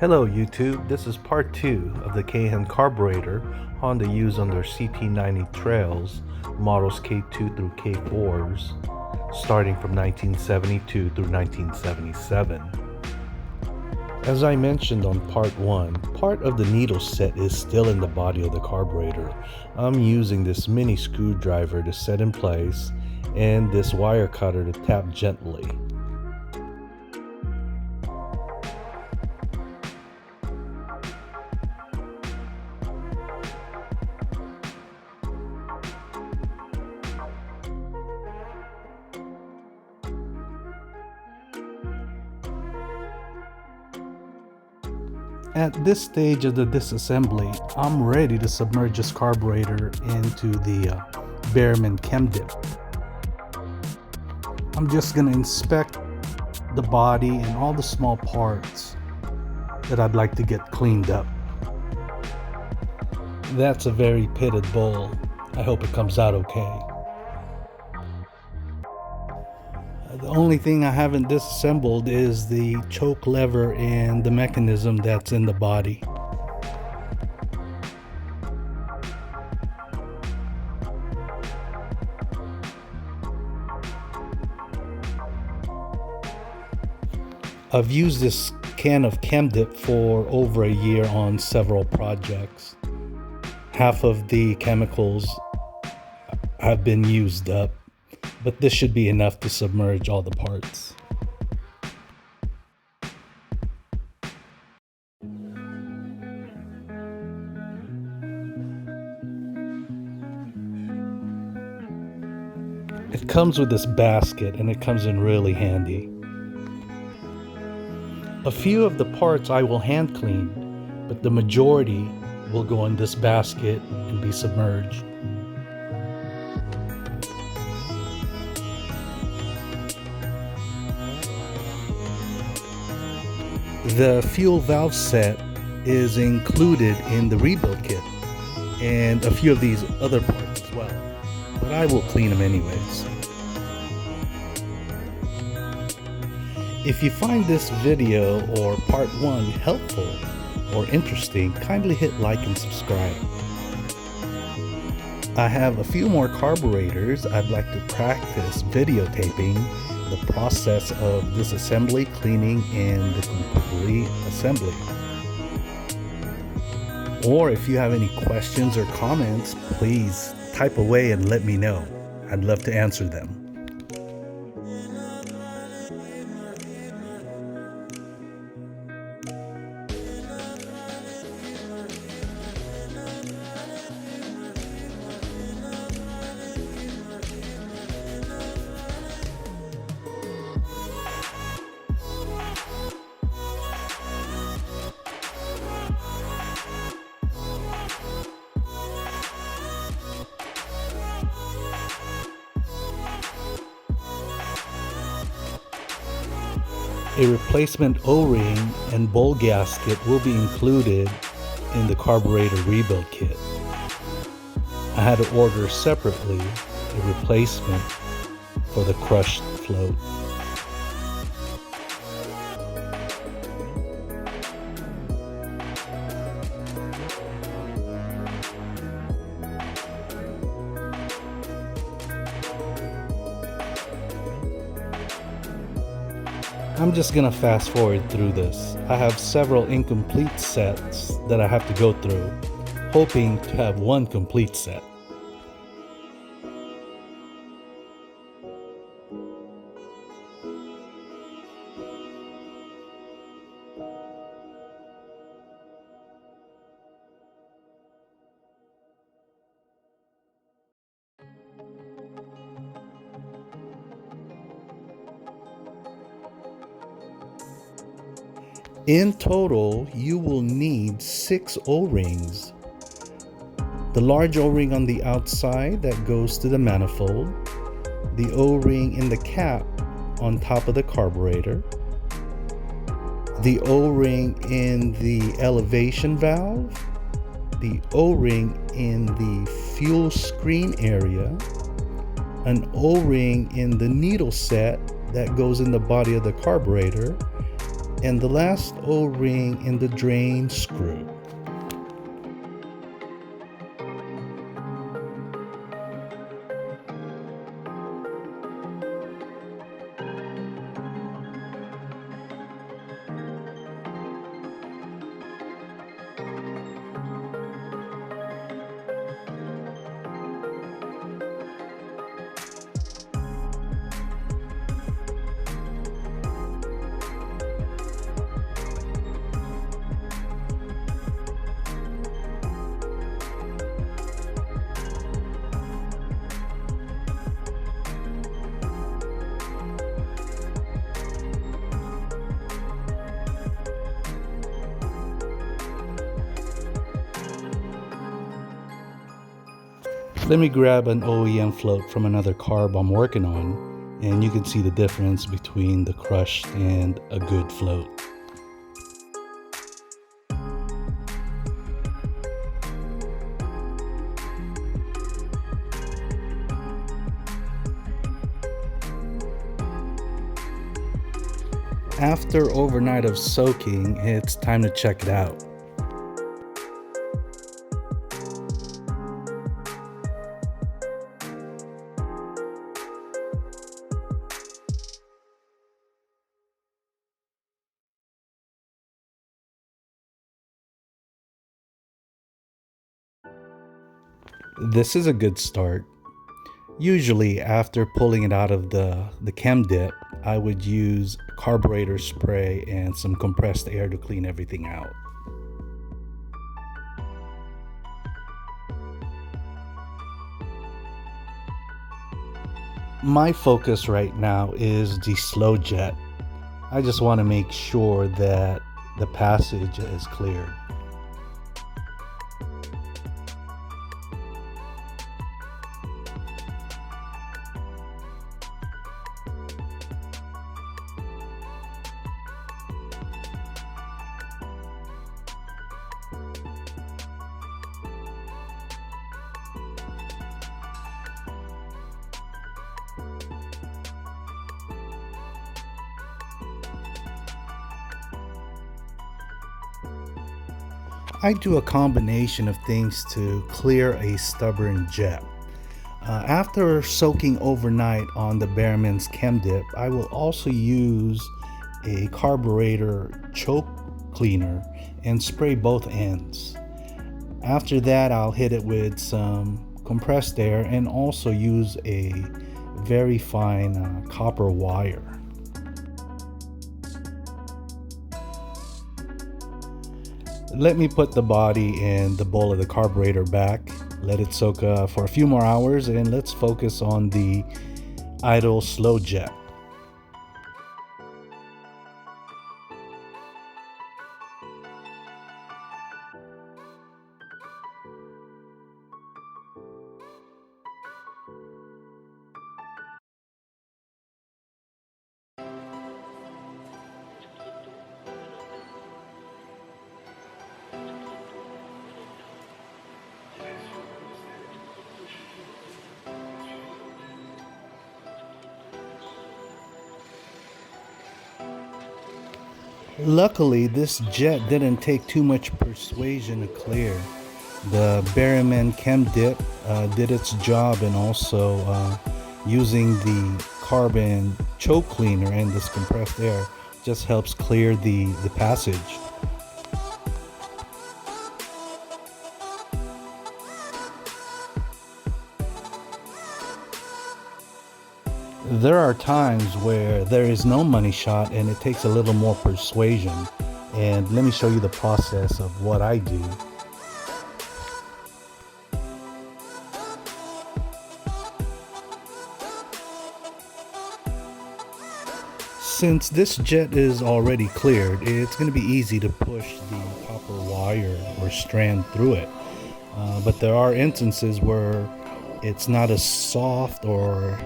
Hello YouTube, this is part 2 of the Keihin carburetor Honda used on their CT90 trails, models K2 through K4s, starting from 1972 through 1977. As I mentioned on part 1, part of the needle set is still in the body of the carburetor. I'm using this mini screwdriver to set in place and this wire cutter to tap gently. At this stage of the disassembly, I'm ready to submerge this carburetor into the Behrman Chem Dip. I'm just going to inspect the body and all the small parts that I'd like to get cleaned up. That's a very pitted bowl. I hope it comes out okay. The only thing I haven't disassembled is the choke lever and the mechanism that's in the body. I've used this can of Chem Dip for over a year on several projects. Half of the chemicals have been used up, but this should be enough to submerge all the parts. It comes with this basket and it comes in really handy. A few of the parts I will hand clean, but the majority will go in this basket and be submerged. The fuel valve set is included in the rebuild kit and a few of these other parts as well, but I will clean them anyways. If you find this video or part 1 helpful or interesting, kindly hit like and subscribe. I have a few more carburetors I'd like to practice videotaping the process of disassembly, cleaning, and the complete assembly. Or if you have any questions or comments, please type away and let me know. I'd love to answer them. A replacement O-ring and bowl gasket will be included in the carburetor rebuild kit. I had to order separately a replacement for the crushed float. I'm just gonna fast forward through this. I have several incomplete sets that I have to go through, hoping to have one complete set. In total, you will need 6 O-rings. The large O-ring on the outside that goes to the manifold, the O-ring in the cap on top of the carburetor, the O-ring in the elevation valve, the O-ring in the fuel screen area, an O-ring in the needle set that goes in the body of the carburetor, and the last O-ring in the drain screw. Let me grab an OEM float from another carb I'm working on, and you can see the difference between the crushed and a good float. After overnight of soaking, it's time to check it out. This is a good start. Usually after pulling it out of the chem dip, I would use carburetor spray and some compressed air to clean everything out. My focus right now is the slow jet. I just want to make sure that the passage is cleared. I do a combination of things to clear a stubborn jet. After soaking overnight on the Behrman's Chem Dip, I will also use a carburetor choke cleaner and spray both ends. After that, I'll hit it with some compressed air and also use a very fine copper wire. Let me put the body and the bowl of the carburetor back, let it soak for a few more hours, and let's focus on the idle slow jet. Luckily, this jet didn't take too much persuasion to clear. The Behrman Chem Dip did its job, and also using the carbon choke cleaner and this compressed air just helps clear the passage. There are times where there is no money shot and it takes a little more persuasion. And let me show you the process of what I do. Since this jet is already cleared, it's going to be easy to push the copper wire or strand through it. But there are instances where it's not as soft or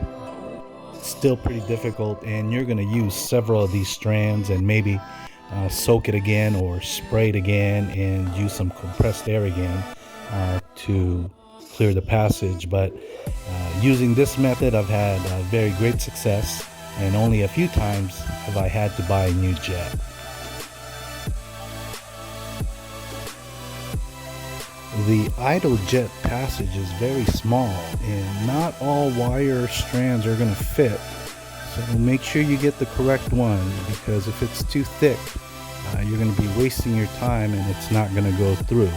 still pretty difficult, and you're going to use several of these strands and maybe soak it again or spray it again and use some compressed air again to clear the passage. But using this method, I've had very great success, and only a few times have I had to buy a new jet. The idle jet passage is very small and not all wire strands are going to fit. So make sure you get the correct one, because if it's too thick, you're going to be wasting your time and it's not going to go through.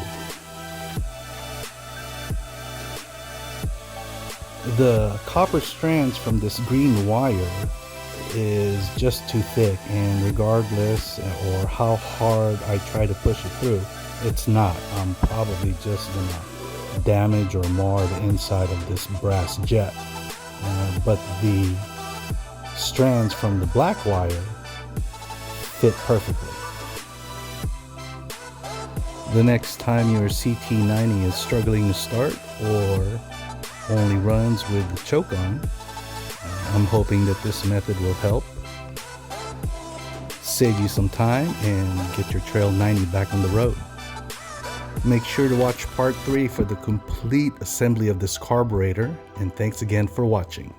The copper strands from this green wire is just too thick, and regardless or how hard I try to push it through, it's not. I'm probably just gonna damage or mar the inside of this brass jet. But the strands from the black wire fit perfectly. The next time your CT90 is struggling to start or only runs with the choke on, I'm hoping that this method will help save you some time and get your Trail 90 back on the road. Make sure to watch part 3 for the complete assembly of this carburetor, and thanks again for watching.